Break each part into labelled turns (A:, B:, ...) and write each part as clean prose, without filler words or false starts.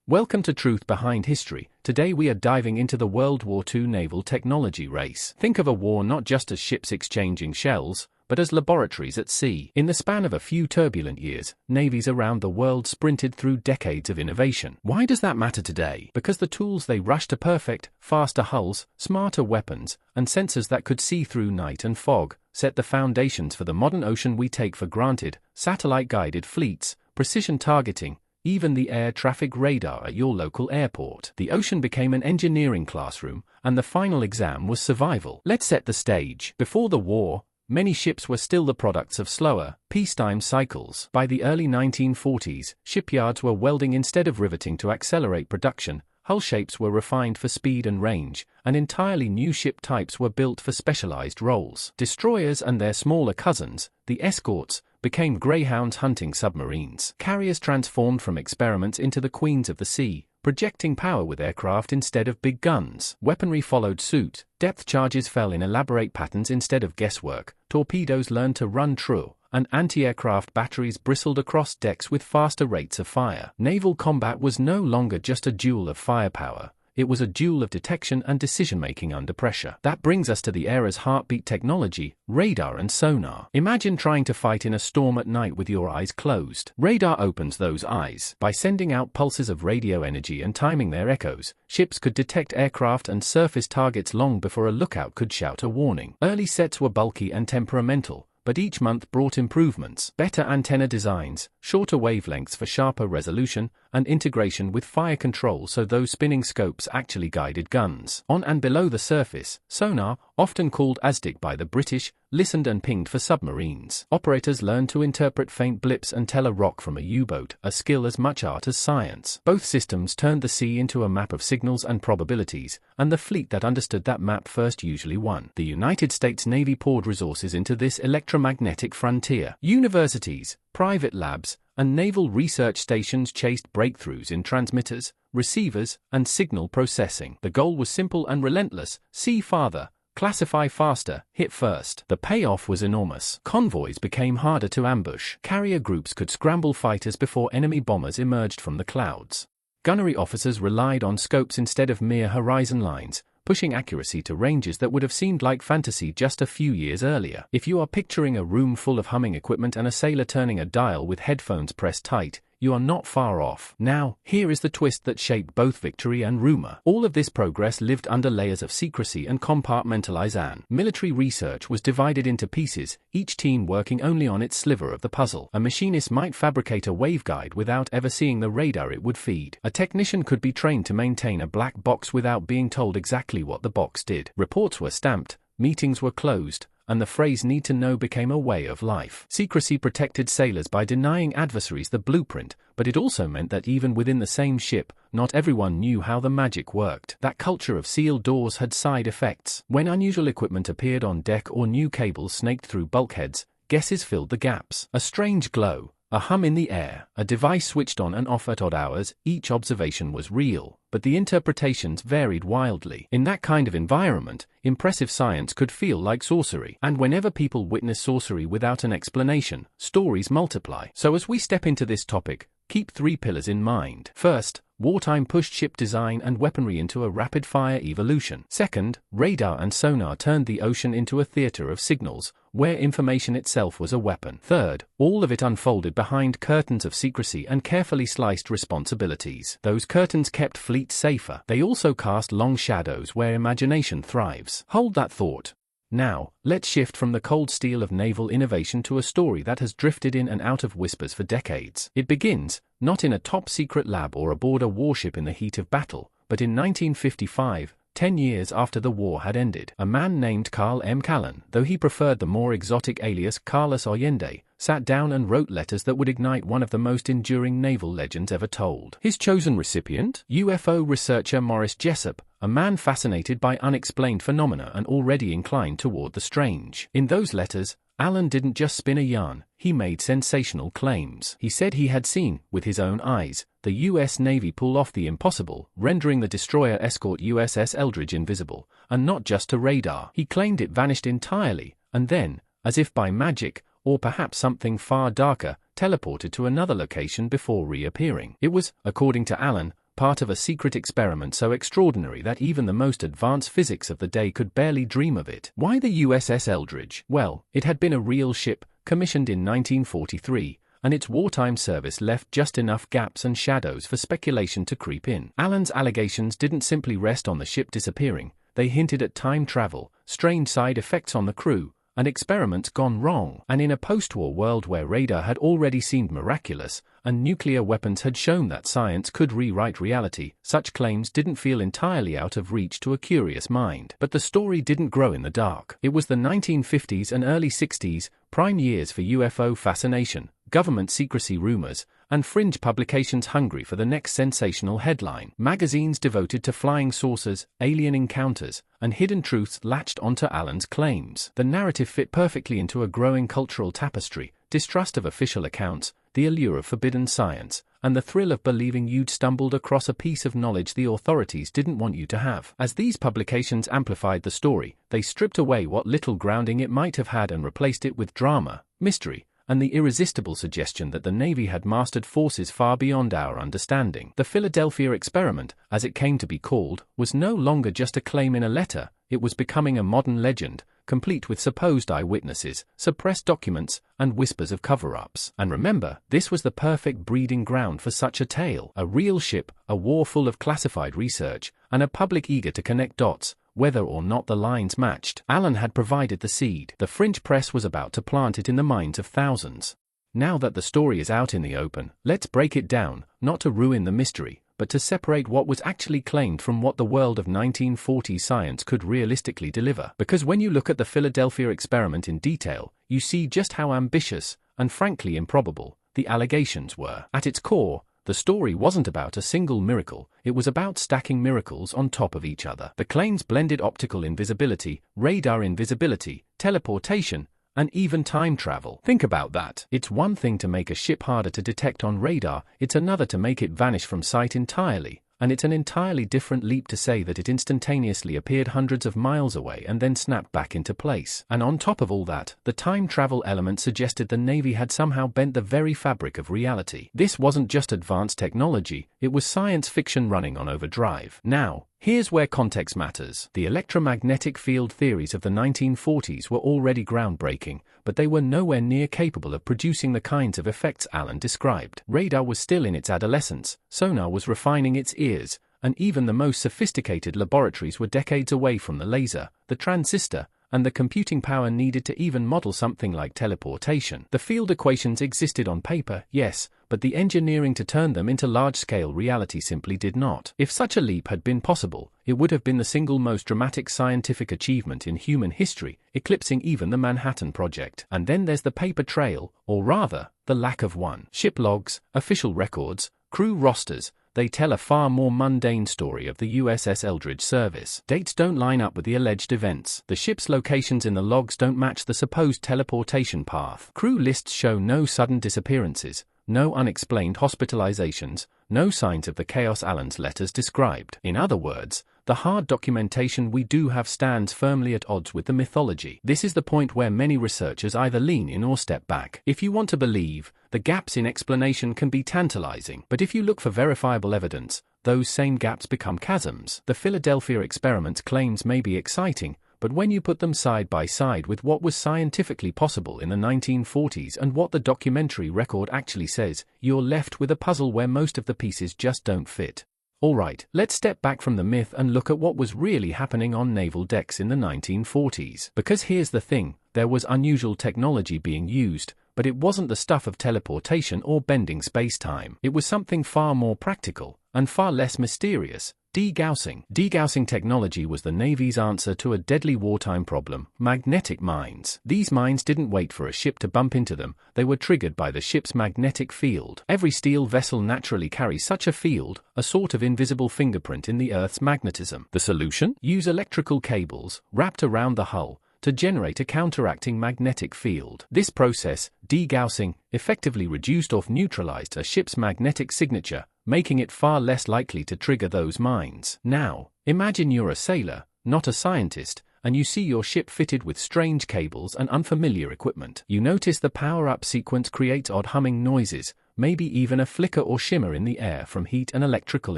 A: Welcome to Truth Behind History. Today we are diving into the World War II naval technology race. Think of a war not just as ships exchanging shells, but as laboratories at sea. In the span of a few turbulent years, navies around the world sprinted through decades of innovation. Why does that matter today? Because the tools they rushed to perfect, faster hulls, smarter weapons, and sensors that could see through night and fog, set the foundations for the modern ocean we take for granted: satellite-guided fleets, precision targeting, even the air traffic radar at your local airport. The ocean became an engineering classroom, and the final exam was survival. Let's set the stage. Before the war, many ships were still the products of slower, peacetime cycles. By the early 1940s, shipyards were welding instead of riveting to accelerate production, hull shapes were refined for speed and range, and entirely new ship types were built for specialized roles. Destroyers and their smaller cousins, the escorts, became greyhounds hunting submarines. Carriers transformed from experiments into the queens of the sea, projecting power with aircraft instead of big guns. Weaponry followed suit. Depth charges fell in elaborate patterns instead of guesswork. Torpedoes learned to run true, and anti-aircraft batteries bristled across decks with faster rates of fire. Naval combat was no longer just a duel of firepower. It was a duel of detection and decision-making under pressure. That brings us to the era's heartbeat technology: radar and sonar. Imagine trying to fight in a storm at night with your eyes closed. Radar opens those eyes. By sending out pulses of radio energy and timing their echoes, ships could detect aircraft and surface targets long before a lookout could shout a warning. Early sets were bulky and temperamental, but each month brought improvements: better antenna designs, shorter wavelengths for sharper resolution, and integration with fire control so those spinning scopes actually guided guns. On and below the surface, sonar, often called ASDIC by the British, listened and pinged for submarines. Operators learned to interpret faint blips and tell a rock from a U-boat, a skill as much art as science. Both systems turned the sea into a map of signals and probabilities, and the fleet that understood that map first usually won. The United States Navy poured resources into this electromagnetic frontier. Universities, private labs, and naval research stations chased breakthroughs in transmitters, receivers, and signal processing. The goal was simple and relentless: see farther, classify faster, hit first. The payoff was enormous. Convoys became harder to ambush. Carrier groups could scramble fighters before enemy bombers emerged from the clouds. Gunnery officers relied on scopes instead of mere horizon lines, pushing accuracy to ranges that would have seemed like fantasy just a few years earlier. If you are picturing a room full of humming equipment and a sailor turning a dial with headphones pressed tight, you are not far off. Now, here is the twist that shaped both victory and rumor. All of this progress lived under layers of secrecy and compartmentalization. Military research was divided into pieces, each team working only on its sliver of the puzzle. A machinist might fabricate a waveguide without ever seeing the radar it would feed. A technician could be trained to maintain a black box without being told exactly what the box did. Reports were stamped, meetings were closed, and the phrase "need to know" became a way of life. Secrecy protected sailors by denying adversaries the blueprint, but it also meant that even within the same ship, not everyone knew how the magic worked. That culture of sealed doors had side effects. When unusual equipment appeared on deck or new cables snaked through bulkheads, guesses filled the gaps. A strange glow, a hum in the air, a device switched on and off at odd hours. Each observation was real, but the interpretations varied wildly. In that kind of environment, impressive science could feel like sorcery. And whenever people witness sorcery without an explanation, stories multiply. So as we step into this topic, keep three pillars in mind. First, wartime pushed ship design and weaponry into a rapid-fire evolution. Second, radar and sonar turned the ocean into a theater of signals, where information itself was a weapon. Third, all of it unfolded behind curtains of secrecy and carefully sliced responsibilities. Those curtains kept fleets safer. They also cast long shadows where imagination thrives. Hold that thought. Now, let's shift from the cold steel of naval innovation to a story that has drifted in and out of whispers for decades. It begins, not in a top-secret lab or aboard a warship in the heat of battle, but in 1955, 10 years after the war had ended. A man named Carl M. Callan, though he preferred the more exotic alias Carlos Allende, sat down and wrote letters that would ignite one of the most enduring naval legends ever told. His chosen recipient? UFO researcher Morris Jessup, a man fascinated by unexplained phenomena and already inclined toward the strange. In those letters, Allen didn't just spin a yarn, he made sensational claims. He said he had seen, with his own eyes, the U.S. Navy pull off the impossible, rendering the destroyer escort USS Eldridge invisible, and not just to radar. He claimed it vanished entirely, and then, as if by magic, or perhaps something far darker, teleported to another location before reappearing. It was, according to Allen, part of a secret experiment so extraordinary that even the most advanced physics of the day could barely dream of it. Why the USS Eldridge? Well, it had been a real ship, commissioned in 1943, and its wartime service left just enough gaps and shadows for speculation to creep in. Allen's allegations didn't simply rest on the ship disappearing, they hinted at time travel, strange side effects on the crew, and experiments gone wrong. And in a post-war world where radar had already seemed miraculous, and nuclear weapons had shown that science could rewrite reality, such claims didn't feel entirely out of reach to a curious mind. But the story didn't grow in the dark. It was the 1950s and early 60s, prime years for UFO fascination, government secrecy rumors, and fringe publications hungry for the next sensational headline. Magazines devoted to flying saucers, alien encounters, and hidden truths latched onto Allen's claims. The narrative fit perfectly into a growing cultural tapestry: distrust of official accounts, the allure of forbidden science, and the thrill of believing you'd stumbled across a piece of knowledge the authorities didn't want you to have. As these publications amplified the story, they stripped away what little grounding it might have had and replaced it with drama, mystery, and the irresistible suggestion that the Navy had mastered forces far beyond our understanding. The Philadelphia experiment, as it came to be called, was no longer just a claim in a letter, it was becoming a modern legend, complete with supposed eyewitnesses, suppressed documents, and whispers of cover-ups. And remember, this was the perfect breeding ground for such a tale: a real ship, a war full of classified research, and a public eager to connect dots, whether or not the lines matched. Allen had provided the seed. The fringe press was about to plant it in the minds of thousands. Now that the story is out in the open, let's break it down, not to ruin the mystery, but to separate what was actually claimed from what the world of 1940s science could realistically deliver. Because when you look at the Philadelphia experiment in detail, you see just how ambitious, and frankly improbable, the allegations were. At its core, the story wasn't about a single miracle, it was about stacking miracles on top of each other. The claims blended optical invisibility, radar invisibility, teleportation, and even time travel. Think about that. It's one thing to make a ship harder to detect on radar, it's another to make it vanish from sight entirely. And it's an entirely different leap to say that it instantaneously appeared hundreds of miles away and then snapped back into place. And on top of all that, the time travel element suggested the Navy had somehow bent the very fabric of reality. This wasn't just advanced technology, it was science fiction running on overdrive. Now, here's where context matters. The electromagnetic field theories of the 1940s were already groundbreaking, but they were nowhere near capable of producing the kinds of effects Allen described. Radar was still in its adolescence, sonar was refining its ears, and even the most sophisticated laboratories were decades away from the laser, the transistor, and the computing power needed to even model something like teleportation. The field equations existed on paper, yes, but the engineering to turn them into large-scale reality simply did not. If such a leap had been possible, it would have been the single most dramatic scientific achievement in human history, eclipsing even the Manhattan Project. And then there's the paper trail, or rather, the lack of one. Ship logs, official records, crew rosters, they tell a far more mundane story of the USS Eldridge service. Dates don't line up with the alleged events. The ship's locations in the logs don't match the supposed teleportation path. Crew lists show no sudden disappearances, no unexplained hospitalizations, no signs of the chaos Allen's letters described. In other words, the hard documentation we do have stands firmly at odds with the mythology. This is the point where many researchers either lean in or step back. If you want to believe, the gaps in explanation can be tantalizing, but if you look for verifiable evidence, those same gaps become chasms. The Philadelphia experiment's claims may be exciting, but when you put them side by side with what was scientifically possible in the 1940s and what the documentary record actually says, you're left with a puzzle where most of the pieces just don't fit. Alright, let's step back from the myth and look at what was really happening on naval decks in the 1940s. Because here's the thing, there was unusual technology being used, but it wasn't the stuff of teleportation or bending space-time. It was something far more practical, and far less mysterious: degaussing. Degaussing technology was the Navy's answer to a deadly wartime problem: magnetic mines. These mines didn't wait for a ship to bump into them, they were triggered by the ship's magnetic field. Every steel vessel naturally carries such a field, a sort of invisible fingerprint in the Earth's magnetism. The solution? Use electrical cables, wrapped around the hull, to generate a counteracting magnetic field. This process, degaussing, effectively reduced or neutralized a ship's magnetic signature, making it far less likely to trigger those mines. Now, imagine you're a sailor, not a scientist, and you see your ship fitted with strange cables and unfamiliar equipment. You notice the power-up sequence creates odd humming noises, maybe even a flicker or shimmer in the air from heat and electrical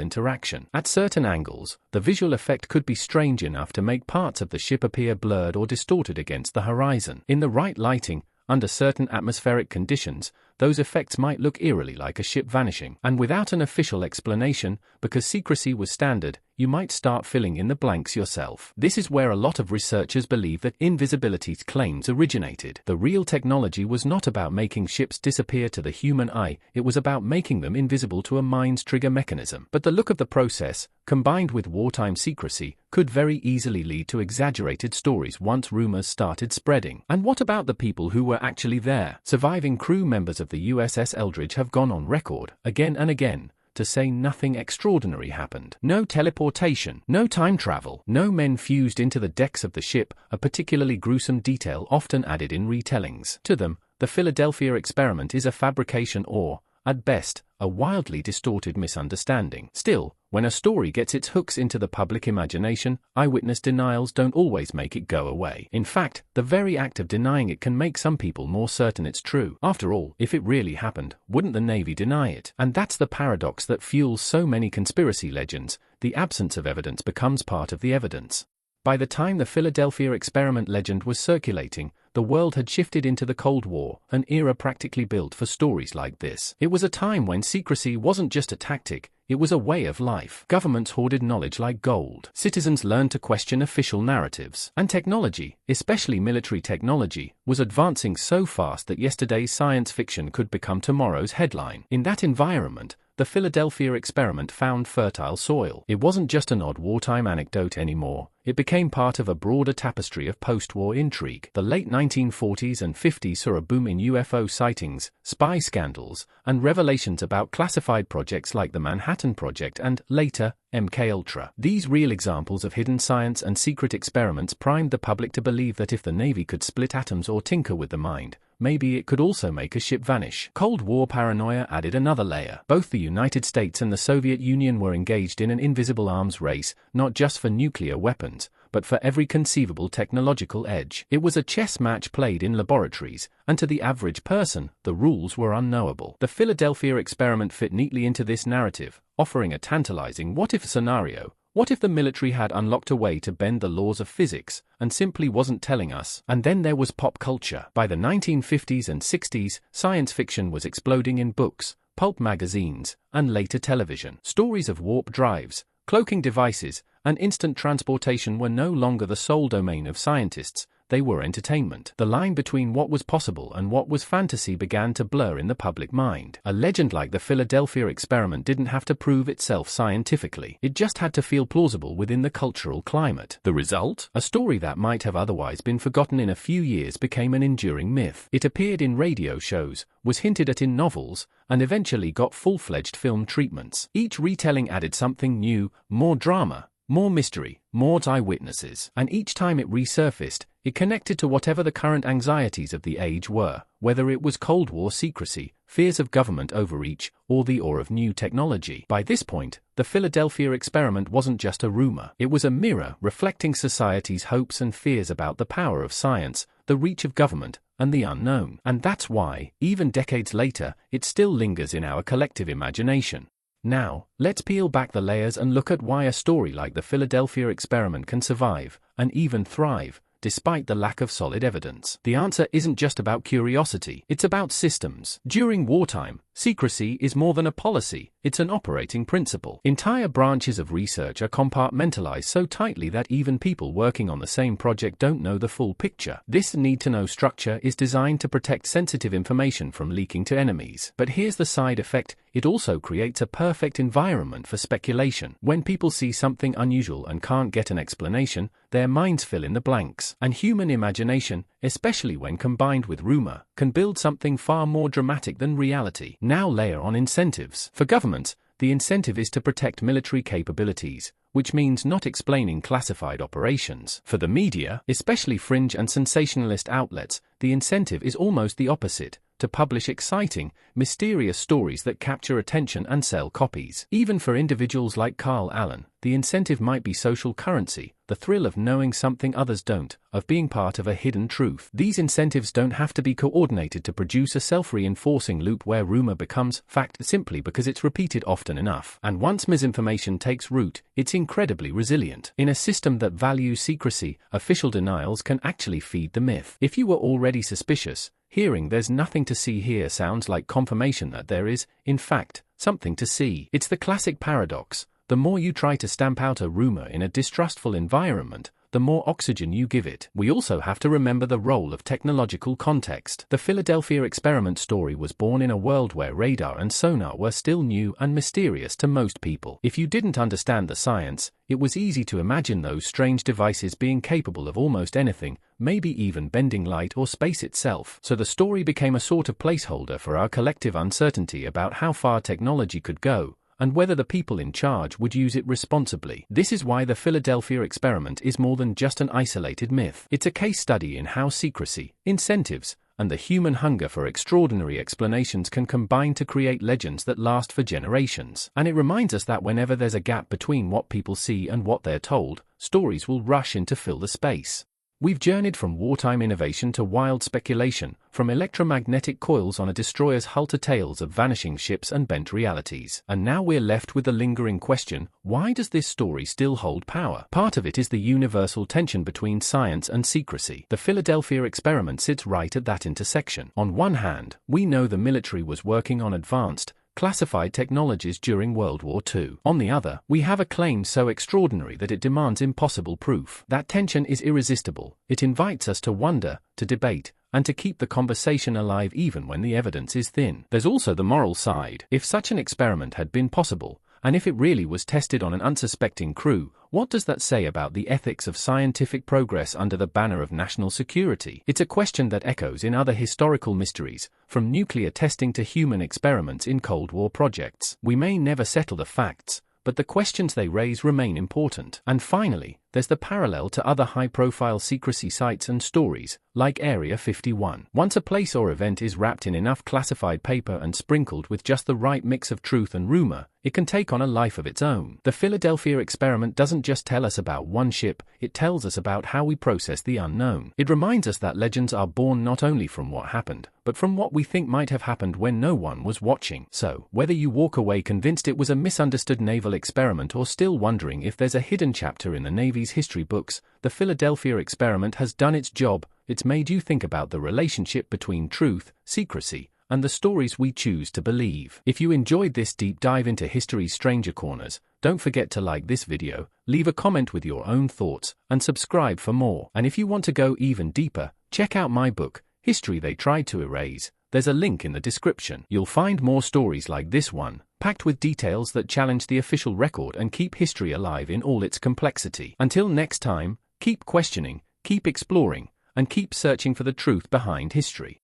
A: interaction. At certain angles, the visual effect could be strange enough to make parts of the ship appear blurred or distorted against the horizon. In the right lighting, under certain atmospheric conditions, those effects might look eerily like a ship vanishing. And without an official explanation, because secrecy was standard, you might start filling in the blanks yourself. This is where a lot of researchers believe that invisibility's claims originated. The real technology was not about making ships disappear to the human eye, it was about making them invisible to a mind's trigger mechanism. But the look of the process, combined with wartime secrecy, could very easily lead to exaggerated stories once rumors started spreading. And what about the people who were actually there? Surviving crew members of the USS Eldridge have gone on record, again and again, to say nothing extraordinary happened. No teleportation, no time travel, no men fused into the decks of the ship, a particularly gruesome detail often added in retellings. To them, the Philadelphia experiment is a fabrication or, at best, a wildly distorted misunderstanding. Still, when a story gets its hooks into the public imagination, eyewitness denials don't always make it go away. In fact, the very act of denying it can make some people more certain it's true. After all, if it really happened, wouldn't the Navy deny it? And that's the paradox that fuels so many conspiracy legends. The absence of evidence becomes part of the evidence. By the time the Philadelphia experiment legend was circulating, the world had shifted into the Cold War, an era practically built for stories like this. It was a time when secrecy wasn't just a tactic, it was a way of life. Governments hoarded knowledge like gold. Citizens learned to question official narratives. And technology, especially military technology, was advancing so fast that yesterday's science fiction could become tomorrow's headline. In that environment, the Philadelphia experiment found fertile soil. It wasn't just an odd wartime anecdote anymore. It became part of a broader tapestry of post-war intrigue. The late 1940s and 50s saw a boom in UFO sightings, spy scandals, and revelations about classified projects like the Manhattan Project and, later, MKUltra. These real examples of hidden science and secret experiments primed the public to believe that if the Navy could split atoms or tinker with the mind, maybe it could also make a ship vanish. Cold War paranoia added another layer. Both the United States and the Soviet Union were engaged in an invisible arms race, not just for nuclear weapons, but for every conceivable technological edge. It was a chess match played in laboratories, and to the average person, the rules were unknowable. The Philadelphia experiment fit neatly into this narrative, offering a tantalizing what-if scenario. What if the military had unlocked a way to bend the laws of physics, and simply wasn't telling us? And then there was pop culture. By the 1950s and 60s, science fiction was exploding in books, pulp magazines, and later television. Stories of warp drives, cloaking devices, and instant transportation were no longer the sole domain of scientists, they were entertainment. The line between what was possible and what was fantasy began to blur in the public mind. A legend like the Philadelphia experiment didn't have to prove itself scientifically. It just had to feel plausible within the cultural climate. The result? A story that might have otherwise been forgotten in a few years became an enduring myth. It appeared in radio shows, was hinted at in novels, and eventually got full-fledged film treatments. Each retelling added something new, more drama, more mystery, more eyewitnesses. And each time it resurfaced, it connected to whatever the current anxieties of the age were, whether it was Cold War secrecy, fears of government overreach, or the awe of new technology. By this point, the Philadelphia experiment wasn't just a rumor. It was a mirror reflecting society's hopes and fears about the power of science, the reach of government, and the unknown. And that's why, even decades later, it still lingers in our collective imagination. Now, let's peel back the layers and look at why a story like the Philadelphia experiment can survive, and even thrive, despite the lack of solid evidence. The answer isn't just about curiosity, it's about systems. During wartime, secrecy is more than a policy, it's an operating principle. Entire branches of research are compartmentalized so tightly that even people working on the same project don't know the full picture. This need-to-know structure is designed to protect sensitive information from leaking to enemies. But here's the side effect, it also creates a perfect environment for speculation. When people see something unusual and can't get an explanation, their minds fill in the blanks. And human imagination, especially when combined with rumor, can build something far more dramatic than reality. Now layer on incentives. For governments, the incentive is to protect military capabilities, which means not explaining classified operations. For the media, especially fringe and sensationalist outlets, the incentive is almost the opposite, to publish exciting, mysterious stories that capture attention and sell copies. Even for individuals like Carl Allen, the incentive might be social currency, the thrill of knowing something others don't, of being part of a hidden truth. These incentives don't have to be coordinated to produce a self-reinforcing loop where rumor becomes fact simply because it's repeated often enough. And once misinformation takes root, it's incredibly resilient. In a system that values secrecy, official denials can actually feed the myth. If you were already suspicious, hearing "there's nothing to see here" sounds like confirmation that there is, in fact, something to see. It's the classic paradox. The more you try to stamp out a rumor in a distrustful environment, the more oxygen you give it. We also have to remember the role of technological context. The Philadelphia experiment story was born in a world where radar and sonar were still new and mysterious to most people. If you didn't understand the science, it was easy to imagine those strange devices being capable of almost anything, maybe even bending light or space itself. So the story became a sort of placeholder for our collective uncertainty about how far technology could go, and whether the people in charge would use it responsibly. This is why the Philadelphia experiment is more than just an isolated myth. It's a case study in how secrecy, incentives, and the human hunger for extraordinary explanations can combine to create legends that last for generations. And it reminds us that whenever there's a gap between what people see and what they're told, stories will rush in to fill the space. We've journeyed from wartime innovation to wild speculation, from electromagnetic coils on a destroyer's hull to tales of vanishing ships and bent realities. And now we're left with the lingering question, why does this story still hold power? Part of it is the universal tension between science and secrecy. The Philadelphia experiment sits right at that intersection. On one hand, we know the military was working on advanced, classified technologies during World War II. On the other, we have a claim so extraordinary that it demands impossible proof. That tension is irresistible. It invites us to wonder, to debate, and to keep the conversation alive even when the evidence is thin. There's also the moral side. If such an experiment had been possible, and if it really was tested on an unsuspecting crew, what does that say about the ethics of scientific progress under the banner of national security? It's a question that echoes in other historical mysteries, from nuclear testing to human experiments in Cold War projects. We may never settle the facts, but the questions they raise remain important. And finally, there's the parallel to other high-profile secrecy sites and stories, like Area 51. Once a place or event is wrapped in enough classified paper and sprinkled with just the right mix of truth and rumor, it can take on a life of its own. The Philadelphia experiment doesn't just tell us about one ship, it tells us about how we process the unknown. It reminds us that legends are born not only from what happened, but from what we think might have happened when no one was watching. So, whether you walk away convinced it was a misunderstood naval experiment or still wondering if there's a hidden chapter in the Navy's history books, the Philadelphia experiment has done its job. It's made you think about the relationship between truth, secrecy, and the stories we choose to believe. If you enjoyed this deep dive into history's stranger corners, don't forget to like this video, leave a comment with your own thoughts, and subscribe for more. And if you want to go even deeper, check out my book, History They Tried to Erase. There's a link in the description. You'll find more stories like this one, packed with details that challenge the official record and keep history alive in all its complexity. Until next time, keep questioning, keep exploring, and keep searching for the truth behind history.